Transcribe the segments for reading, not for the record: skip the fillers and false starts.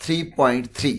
3.3।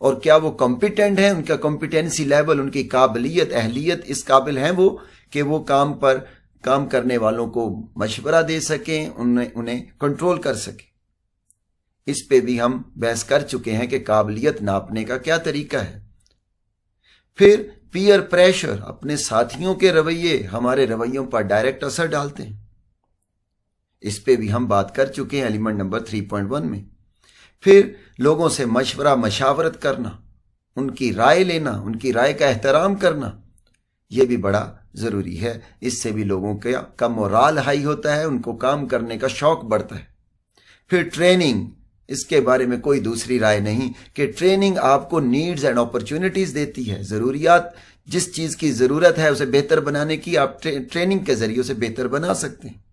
اور کیا وہ کمپیٹنٹ ہیں، ان کا کمپیٹنسی لیول، ان کی قابلیت، اہلیت اس قابل ہیں وہ کہ وہ کام کرنے والوں کو مشورہ دے سکیں، انہیں کنٹرول کر سکیں۔ اس پہ بھی ہم بحث کر چکے ہیں کہ قابلیت ناپنے کا کیا طریقہ ہے۔ پھر پیئر پریشر، اپنے ساتھیوں کے رویے ہمارے رویوں پر ڈائریکٹ اثر ڈالتے ہیں، اس پہ بھی ہم بات کر چکے ہیں ایلیمنٹ نمبر 3.1 میں۔ پھر لوگوں سے مشاورت کرنا، ان کی رائے لینا، ان کی رائے کا احترام کرنا، یہ بھی بڑا ضروری ہے۔ اس سے بھی لوگوں کا مورال ہائی ہوتا ہے، ان کو کام کرنے کا شوق بڑھتا ہے۔ پھر ٹریننگ، اس کے بارے میں کوئی دوسری رائے نہیں کہ ٹریننگ آپ کو نیڈز اینڈ اپرچونٹیز دیتی ہے، ضروریات، جس چیز کی ضرورت ہے اسے بہتر بنانے کی آپ ٹریننگ کے ذریعے اسے بہتر بنا سکتے ہیں۔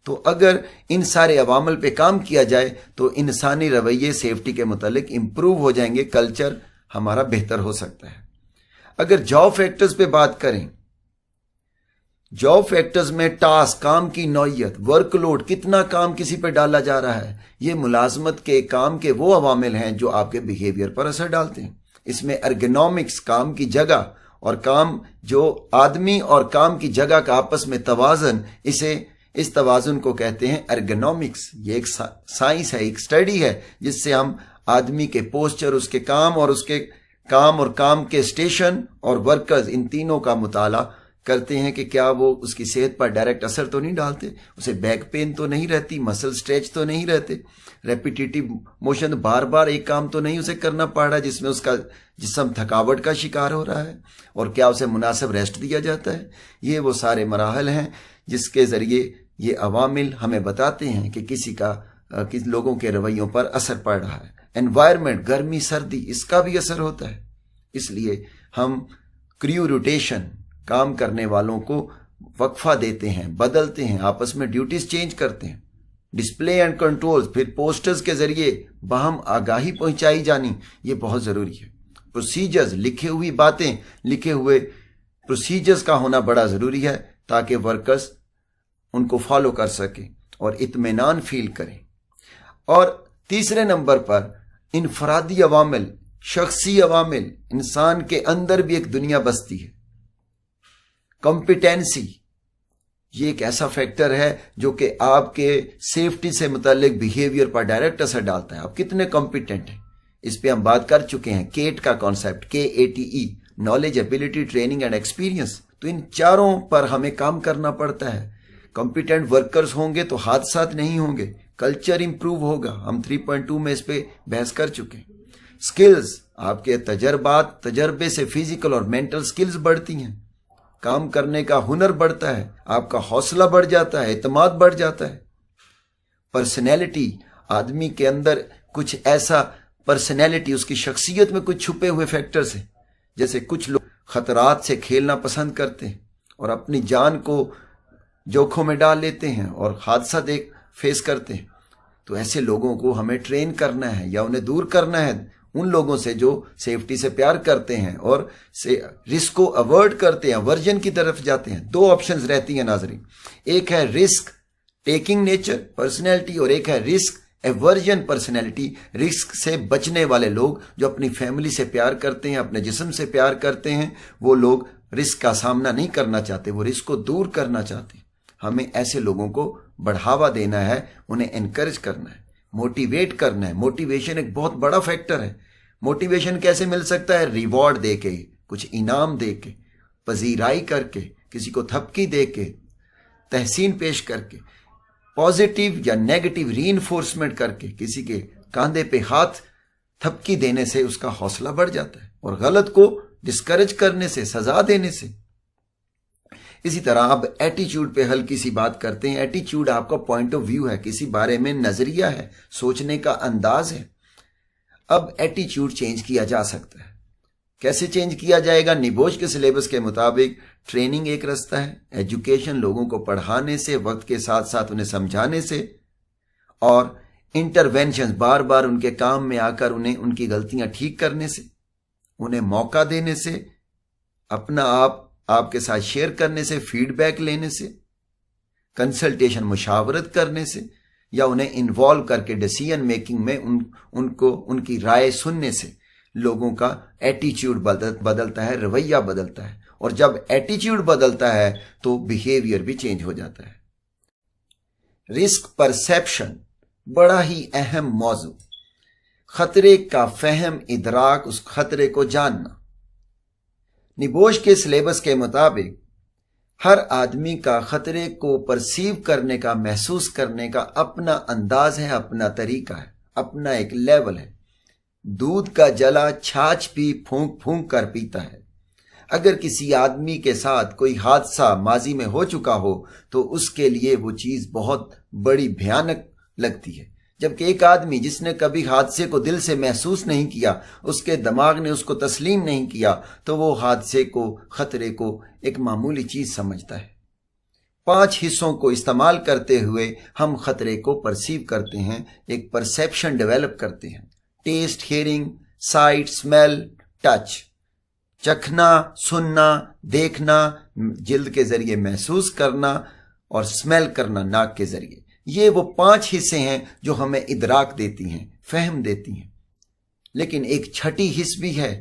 تو اگر ان سارے عوامل پہ کام کیا جائے تو انسانی رویے سیفٹی کے متعلق امپروو ہو جائیں گے، کلچر ہمارا بہتر ہو سکتا ہے۔ اگر جاب فیکٹرز پہ بات کریں، جاب فیکٹرز میں ٹاسک، کام کی نوعیت، ورک لوڈ، کتنا کام کسی پہ ڈالا جا رہا ہے، یہ ملازمت کے کام کے وہ عوامل ہیں جو آپ کے بیہیویئر پر اثر ڈالتے ہیں۔ اس میں ارگنومکس، کام کی جگہ اور کام، جو آدمی اور کام کی جگہ کا آپس میں توازن، اس توازن کو کہتے ہیں ارگنومکس۔ یہ ایک سائنس ہے، ایک اسٹڈی ہے جس سے ہم آدمی کے پوسچر، اس کے کام اور کام کے اسٹیشن اور ورکرز، ان تینوں کا مطالعہ کرتے ہیں کہ کیا وہ اس کی صحت پر ڈائریکٹ اثر تو نہیں ڈالتے، اسے بیک پین تو نہیں رہتی، مسل سٹریچ تو نہیں رہتے، ریپیٹیٹیو موشن، بار بار ایک کام تو نہیں اسے کرنا پڑ رہا جس میں اس کا جسم تھکاوٹ کا شکار ہو رہا ہے، اور کیا اسے مناسب ریسٹ دیا جاتا ہے۔ یہ وہ سارے مراحل ہیں جس کے ذریعے یہ عوامل ہمیں بتاتے ہیں کہ کس لوگوں کے رویوں پر اثر پڑ رہا ہے۔ انوائرمنٹ، گرمی سردی، اس کا بھی اثر ہوتا ہے۔ اس لیے ہم کریو روٹیشن، کام کرنے والوں کو وقفہ دیتے ہیں، بدلتے ہیں، آپس میں ڈیوٹیز چینج کرتے ہیں۔ ڈسپلے اینڈ کنٹرول، پھر پوسٹرز کے ذریعے باہم آگاہی پہنچائی جانی، یہ بہت ضروری ہے۔ پروسیجرز، لکھے ہوئی باتیں، لکھے ہوئے پروسیجرز کا ہونا بڑا ضروری ہے تاکہ ورکرز ان کو فالو کر سکیں اور اطمینان فیل کریں۔ اور تیسرے نمبر پر انفرادی عوامل، شخصی عوامل، انسان کے اندر بھی ایک دنیا بستی ہے۔ کمپیٹنسی، یہ ایک ایسا فیکٹر ہے جو کہ آپ کے سیفٹی سے متعلق بیہیویئر پر ڈائریکٹ اثر ڈالتا ہے۔ آپ کتنے کمپیٹنٹ ہیں، اس پہ ہم بات کر چکے ہیں۔ کیٹ کا concept, KATE، knowledge, ability, training and experience. تو ان چاروں پر ہمیں کام کرنا پڑتا ہے۔ کمپیٹنٹ ورکرز ہوں گے تو حادثات نہیں ہوں گے، کلچر امپروو ہوگا۔ ہم 3.2 میں اس پہ بحث کر چکے ہیں۔ سکلز، آپ کے تجربے سے فزیکل اور مینٹل سکلز بڑھتی ہیں، کام کرنے کا ہنر بڑھتا ہے، آپ کا حوصلہ بڑھ جاتا ہے، اعتماد بڑھ جاتا ہے۔ پرسنالٹی، آدمی کے اندر کچھ ایسا پرسنالٹی، اس کی شخصیت میں کچھ چھپے ہوئے فیکٹرز ہیں، جیسے کچھ لوگ خطرات سے کھیلنا پسند کرتے ہیں اور اپنی جان کو جوکھوں میں ڈال لیتے ہیں اور حادثہ فیس کرتے ہیں۔ تو ایسے لوگوں کو ہمیں ٹرین کرنا ہے یا انہیں دور کرنا ہے ان لوگوں سے جو سیفٹی سے پیار کرتے ہیں اور رسک کو اوائڈ کرتے ہیں، ورژن کی طرف جاتے ہیں۔ دو آپشنز رہتی ہیں ناظرین، ایک ہے رسک ٹیکنگ نیچر پرسنالٹی اور ایک ہے رسک ایورژن پرسنالٹی، رسک سے بچنے والے لوگ جو اپنی فیملی سے پیار کرتے ہیں، اپنے جسم سے پیار کرتے ہیں، وہ لوگ رسک کا سامنا نہیں کرنا چاہتے، وہ رسک کو دور کرنا چاہتے ہیں۔ ہمیں ایسے لوگوں کو بڑھاوا دینا ہے، انہیں انکریج کرنا ہے، موٹیویٹ کرنا ہے۔ موٹیویشن ایک بہت بڑا فیکٹر ہے۔ موٹیویشن کیسے مل سکتا ہے؟ ریوارڈ دے کے، کچھ انعام دے کے، پذیرائی کر کے، کسی کو تھپکی دے کے، تحسین پیش کر کے، پازیٹیو یا نیگیٹو ری انفورسمنٹ کر کے، کسی کے کاندھے پہ ہاتھ تھپکی دینے سے اس کا حوصلہ بڑھ جاتا ہے، اور غلط کو ڈسکریج کرنے سے، سزا دینے سے۔ اسی طرح اب ایٹیچیوڈ پہ ہلکی سی بات کرتے ہیں۔ ایٹیچیوڈ آپ کا پوائنٹ آف ویو ہے، کسی بارے میں نظریہ ہے، سوچنے کا انداز ہے۔ اب ایٹیچیوڈ چینج کیا جا سکتا ہے۔ کیسے چینج کیا جائے گا؟ نیبوش کے سلیبس کے مطابق ٹریننگ ایک راستہ ہے، ایجوکیشن لوگوں کو پڑھانے سے، وقت کے ساتھ ساتھ انہیں سمجھانے سے، اور انٹرونشن بار بار ان کے کام میں آ کر انہیں ان کی غلطیاں ٹھیک کرنے سے، انہیں موقع دینے سے، اپنا آپ کے ساتھ شیئر کرنے سے، فیڈ بیک لینے سے، کنسلٹیشن مشاورت کرنے سے، یا انہیں انوالو کر کے ڈیسیژن میکنگ میں ان کی رائے سننے سے۔ لوگوں کا ایٹیچیوڈ بدلتا ہے، رویہ بدلتا ہے، اور جب ایٹیچیوڈ بدلتا ہے تو بیہیویئر بھی چینج ہو جاتا ہے۔ رسک پرسیپشن بڑا ہی اہم موضوع، خطرے کا فہم، ادراک، اس خطرے کو جاننا۔ نبوش کے سلیبس کے مطابق ہر آدمی کا خطرے کو پرسیو کرنے کا، محسوس کرنے کا اپنا انداز ہے، اپنا طریقہ ہے، اپنا ایک لیول ہے۔ دودھ کا جلا چھاچھ بھی پھونک پھونک کر پیتا ہے۔ اگر کسی آدمی کے ساتھ کوئی حادثہ ماضی میں ہو چکا ہو تو اس کے لیے وہ چیز بہت بڑی بھیانک لگتی ہے، جبکہ ایک آدمی جس نے کبھی حادثے کو دل سے محسوس نہیں کیا، اس کے دماغ نے اس کو تسلیم نہیں کیا، تو وہ حادثے کو، خطرے کو ایک معمولی چیز سمجھتا ہے۔ 5 حصوں کو استعمال کرتے ہوئے ہم خطرے کو پرسیو کرتے ہیں، ایک پرسیپشن ڈیولپ کرتے ہیں۔ Test, hearing, sight, smell, touch, چکھنا، سننا، دیکھنا، جلد کے ذریعے محسوس کرنا، اور اسمیل کرنا ناک کے ذریعے۔ یہ وہ 5 حصے ہیں جو ہمیں ادراک دیتی ہیں، فہم دیتی ہیں۔ لیکن ایک چھٹی حص بھی ہے،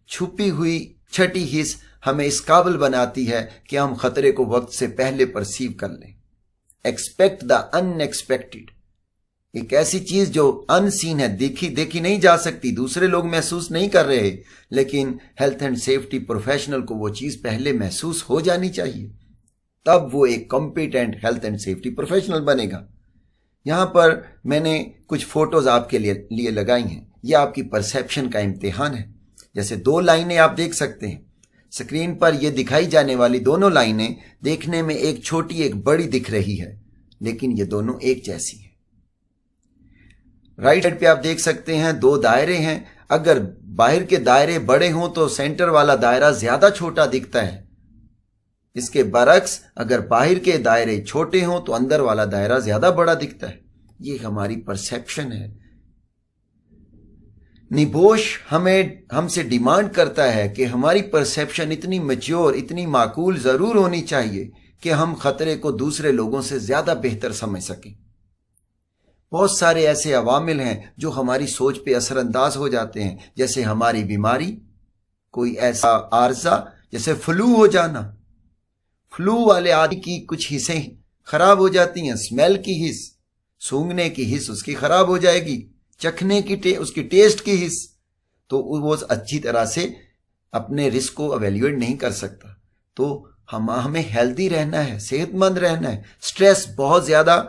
چھپی ہوئی چھٹی حص ہمیں اس قابل بناتی ہے کہ ہم خطرے کو وقت سے پہلے پرسیو کر لیں۔ ایکسپیکٹ دا ان ایکسپیکٹڈ، ایک ایسی چیز جو ان سین ہے، دیکھی نہیں جا سکتی، دوسرے لوگ محسوس نہیں کر رہے، لیکن ہیلتھ اینڈ سیفٹی پروفیشنل کو وہ چیز پہلے محسوس ہو جانی چاہیے، تب وہ ایک competent health and safety professional بنے گا۔ یہاں پر میں نے کچھ فوٹوز آپ کے لیے لگائی ہیں، یہ آپ کی پرسیپشن کا امتحان ہے۔ جیسے 2 لائنیں آپ دیکھ سکتے ہیں اسکرین پر، یہ دکھائی جانے والی دونوں لائنیں دیکھنے میں ایک چھوٹی ایک بڑی دکھ رہی ہے، لیکن یہ دونوں ایک جیسی ہیں۔ رائٹ سائڈ پہ آپ دیکھ سکتے ہیں 2 دائرے ہیں، اگر باہر کے دائرے بڑے ہوں تو سینٹر والا دائرہ زیادہ چھوٹا دکھتا ہے، اس کے برعکس اگر باہر کے دائرے چھوٹے ہوں تو اندر والا دائرہ زیادہ بڑا دکھتا ہے۔ یہ ہماری پرسیپشن ہے۔ نبوش ہم سے ڈیمانڈ کرتا ہے کہ ہماری پرسیپشن اتنی میچور، اتنی معقول ضرور ہونی چاہیے کہ ہم خطرے کو دوسرے لوگوں سے زیادہ بہتر سمجھ سکیں۔ بہت سارے ایسے عوامل ہیں جو ہماری سوچ پہ اثر انداز ہو جاتے ہیں، جیسے ہماری بیماری، کوئی ایسا عارضہ جیسے فلو ہو جانا۔ فلو والے آدمی کی کچھ حصیں خراب ہو جاتی ہیں، اسمیل کی حص، سونگھنے کی حص اس کی خراب ہو جائے گی، چکھنے کی اس کی ٹیسٹ کی حص، تو وہ اچھی طرح سے اپنے رسک کو ایویلیویٹ نہیں کر سکتا۔ تو ہمیں ہیلدی رہنا ہے، صحت مند رہنا ہے۔ سٹریس، بہت زیادہ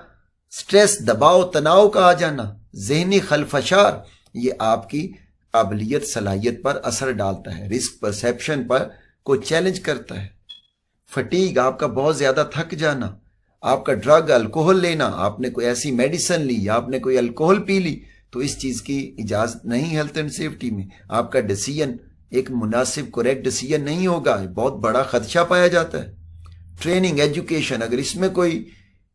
سٹریس، دباؤ، تناؤ کا آ جانا، ذہنی خلفشار، یہ آپ کی قابلیت، صلاحیت پر اثر ڈالتا ہے، رسک پرسیپشن پر کو چیلنج کرتا ہے۔ فٹیگ، آپ کا بہت زیادہ تھک جانا، آپ کا ڈرگ، الکوہل لینا، آپ نے کوئی ایسی میڈیسن لی یا آپ نے کوئی الکوہل پی لی تو اس چیز کی اجازت نہیں ہیلتھ اینڈ سیفٹی میں۔ آپ کا ڈیسیژن ایک مناسب کریکٹ ڈیسیژن نہیں ہوگا، بہت بڑا خدشہ پایا جاتا ہے۔ ٹریننگ، ایجوکیشن، اگر اس میں کوئی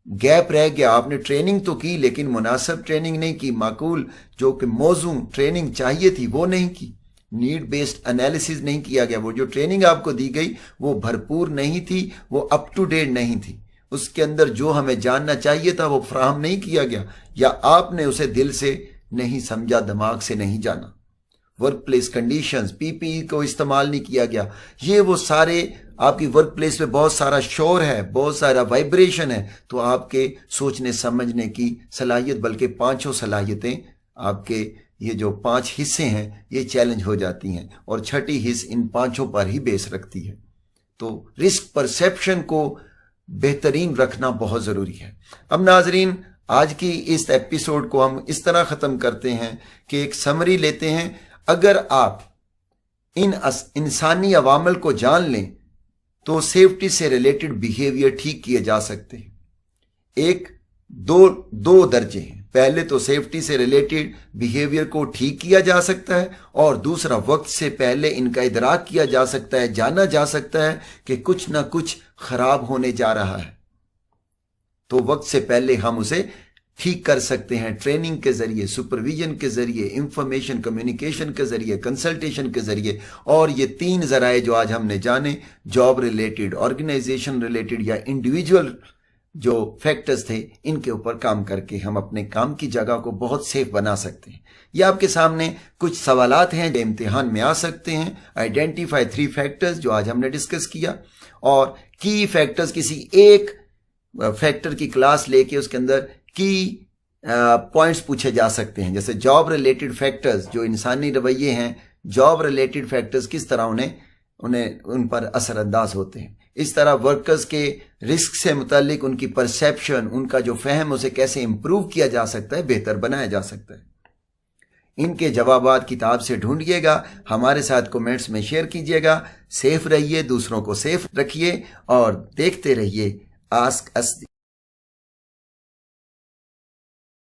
گیپ رہ گیا، آپ نے ٹریننگ تو کی لیکن مناسب ٹریننگ نہیں کی، معقول جو کہ موزوں ٹریننگ چاہیے تھی وہ نہیں کی، نیڈ بیسڈ انالیسز نہیں کیا گیا، وہ جو ٹریننگ آپ کو دی گئی وہ بھرپور نہیں تھی، وہ اپ ٹو ڈیٹ نہیں تھی، اس کے اندر جو ہمیں جاننا چاہیے تھا وہ فراہم نہیں کیا گیا، یا آپ نے اسے دل سے نہیں سمجھا، دماغ سے نہیں جانا۔ ورک پلیس کنڈیشنز، پی پی ای کو استعمال نہیں کیا گیا۔ یہ وہ سارے، آپ کی ورک پلیس میں بہت سارا شور ہے، بہت سارا وائبریشن ہے، تو آپ کے سوچنے سمجھنے کی صلاحیت، بلکہ 5 صلاحیتیں آپ کے یہ جو 5 حصے ہیں یہ چیلنج ہو جاتی ہیں، اور چھٹی حص ان 5 پر ہی بیس رکھتی ہے۔ تو رسک پرسیپشن کو بہترین رکھنا بہت ضروری ہے۔ اب ناظرین، آج کی اس ایپیسوڈ کو ہم اس طرح ختم کرتے ہیں کہ ایک سمری لیتے ہیں۔ اگر آپ ان انسانی عوامل کو جان لیں تو سیفٹی سے ریلیٹڈ بیہیویئر ٹھیک کیے جا سکتے ہیں۔ ایک دو درجے ہیں، پہلے تو سیفٹی سے ریلیٹڈ بیہیویئر کو ٹھیک کیا جا سکتا ہے، اور دوسرا وقت سے پہلے ان کا ادراک کیا جا سکتا ہے، جانا جا سکتا ہے کہ کچھ نہ کچھ خراب ہونے جا رہا ہے، تو وقت سے پہلے ہم اسے ٹھیک کر سکتے ہیں، ٹریننگ کے ذریعے، سپرویژن کے ذریعے، انفارمیشن کمیونیکیشن کے ذریعے، کنسلٹیشن کے ذریعے، اور یہ 3 ذرائع جو آج ہم نے جانے، جاب ریلیٹڈ، آرگنائزیشن ریلیٹڈ یا انڈیویجول جو فیکٹرز تھے ان کے اوپر کام کر کے ہم اپنے کام کی جگہ کو بہت سیف بنا سکتے ہیں. یہ آپ کے سامنے کچھ سوالات ہیں جو امتحان میں آ سکتے ہیں. آئیڈینٹیفائی 3 فیکٹرز جو آج ہم نے ڈسکس کیا، اور کی فیکٹرز کسی ایک فیکٹر کی کلاس لے کے اس کے اندر کی پوائنٹس پوچھے جا سکتے ہیں. جیسے جاب ریلیٹڈ فیکٹرز جو انسانی رویے ہیں، جاب ریلیٹڈ فیکٹرز کس طرح ان پر اثر انداز ہوتے ہیں. اس طرح ورکرز کے رسک سے متعلق ان کی پرسیپشن، ان کا جو فہم، اسے کیسے امپروو کیا جا سکتا ہے، بہتر بنایا جا سکتا ہے. ان کے جوابات کتاب سے ڈھونڈیے گا، ہمارے ساتھ کومنٹس میں شیئر کیجیے گا. سیف رہیے، دوسروں کو سیف رکھیے اور دیکھتے رہیے آسک اس.